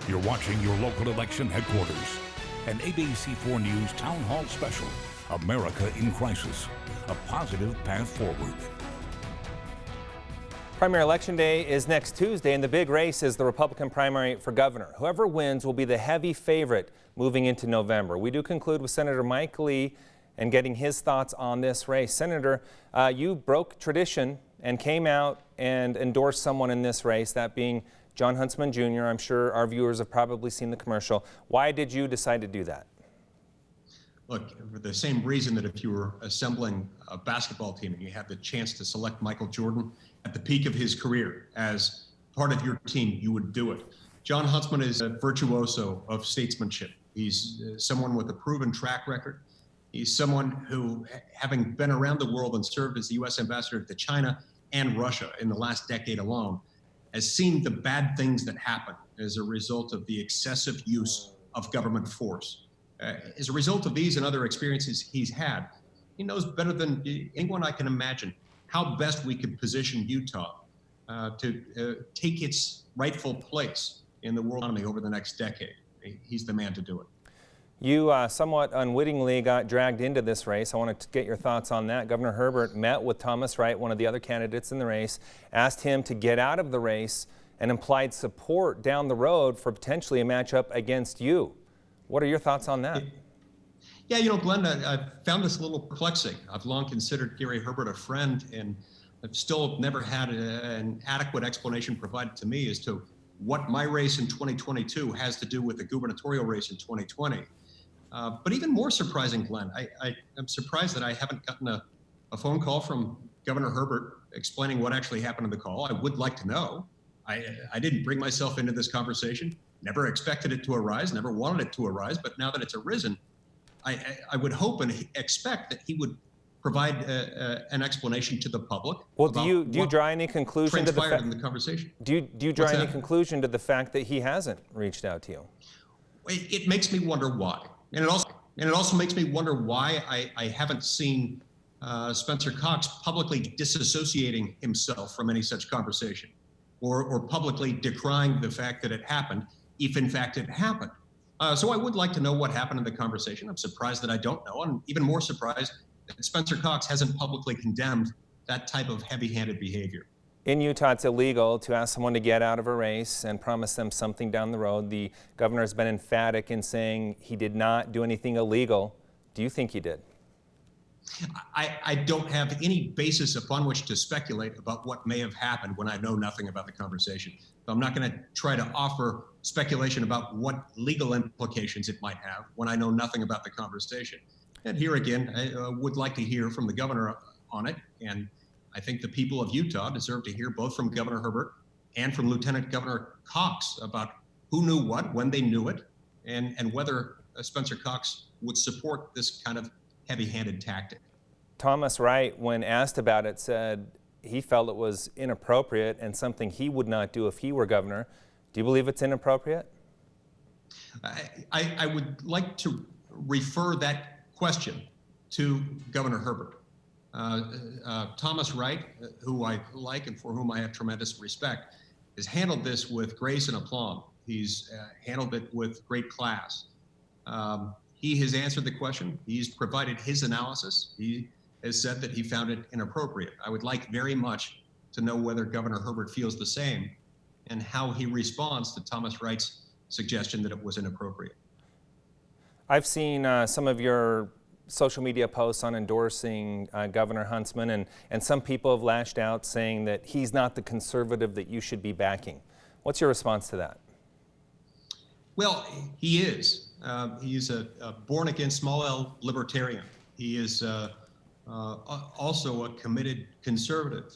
You're watching your local election headquarters. An ABC4 News Town Hall special. America in crisis. A positive path forward. Primary election day is next Tuesday, and the big race is the Republican primary for governor. Whoever wins will be the heavy favorite moving into November. We do conclude with Senator Mike Lee and getting his thoughts on this race. Senator, you broke tradition and came out and endorsed someone in this race, that being John Huntsman Jr. I'm sure our viewers have probably seen the commercial. Why did you decide to do that? Look, for the same reason that if you were assembling a basketball team and you had the chance to select Michael Jordan at the peak of his career as part of your team, you would do it. John Huntsman is a virtuoso of statesmanship. He's someone with a proven track record. He's someone who, having been around the world and served as the U.S. ambassador to China and Russia in the last decade alone, has seen the bad things that happen as a result of the excessive use of government force. As a result of these and other experiences he's had, he knows better than anyone I can imagine how best we could position Utah to take its rightful place in the world economy over the next decade. He's the man to do it. You somewhat unwittingly got dragged into this race. I wanted to get your thoughts on that. Governor Herbert met with Thomas Wright, one of the other candidates in the race, asked him to get out of the race and implied support down the road for potentially a matchup against you. What are your thoughts on that? Yeah, you know, Glenn, I've found this a little perplexing. I've long considered Gary Herbert a friend, and I've still never had an adequate explanation provided to me as to what my race in 2022 has to do with the gubernatorial race in 2020. But even more surprising, Glenn, I'm surprised that I haven't gotten a phone call from Governor Herbert explaining what actually happened in the call. I would like to know. I didn't bring myself into this conversation, never expected it to arise, never wanted it to arise, but now that it's arisen, I would hope and expect that he would provide an explanation to the public. Well, do you draw any conclusion to the fact in the conversation? Do you draw any conclusion to the fact that he hasn't reached out to you? It makes me wonder why. And it also makes me wonder why I haven't seen Spencer Cox publicly disassociating himself from any such conversation or publicly decrying the fact that it happened, if in fact it happened. So I would like to know what happened in the conversation. I'm surprised that I don't know. I'm even more surprised that Spencer Cox hasn't publicly condemned that type of heavy-handed behavior. In Utah, it's illegal to ask someone to get out of a race and promise them something down the road. The governor has been emphatic in saying he did not do anything illegal. Do you think he did? I don't have any basis upon which to speculate about what may have happened when I know nothing about the conversation. So I'm not going to try to offer speculation about what legal implications it might have when I know nothing about the conversation. And here again, I would like to hear from the governor on it. And I think the people of Utah deserve to hear both from Governor Herbert and from Lieutenant Governor Cox about who knew what, when they knew it, and whether Spencer Cox would support this kind of heavy-handed tactic. Thomas Wright, when asked about it, said he felt it was inappropriate and something he would not do if he were governor. Do you believe it's inappropriate? I would like to refer that question to Governor Herbert. Thomas Wright, who I like and for whom I have tremendous respect, has handled this with grace and aplomb. He's handled it with great class. He has answered the question. He's provided his analysis. He has said that he found it inappropriate. I would like very much to know whether Governor Herbert feels the same and how he responds to Thomas Wright's suggestion that it was inappropriate. I've seen some of your social media posts on endorsing Governor Huntsman, and some people have lashed out saying that he's not the conservative that you should be backing. What's your response to that? Well, he is. He's a born-again small L libertarian. He is also a committed conservative.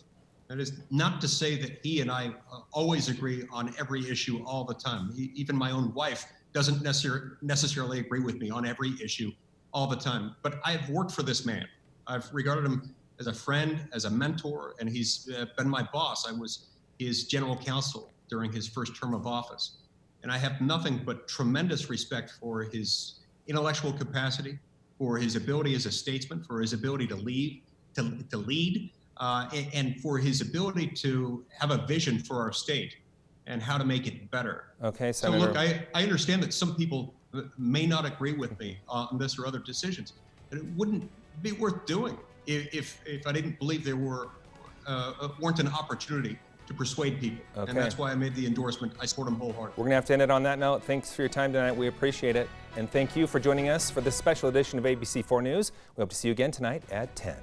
That is not to say that he and I always agree on every issue all the time. Even my own wife doesn't necessarily agree with me on every issue all the time. But I've worked for this man. I've regarded him as a friend, as a mentor, and he's been my boss. I was his general counsel during his first term of office. And I have nothing but tremendous respect for his intellectual capacity, for his ability as a statesman, for his ability to lead, and for his ability to have a vision for our state and how to make it better. Okay, So Senator. look, I understand that some people may not agree with me on this or other decisions, but it wouldn't be worth doing if I didn't believe there weren't an opportunity to persuade people. Okay. And that's why I made the endorsement. I support them wholeheartedly. We're going to have to end it on that note. Thanks for your time tonight. We appreciate it. And thank you for joining us for this special edition of ABC4 News. We hope to see you again tonight at 10.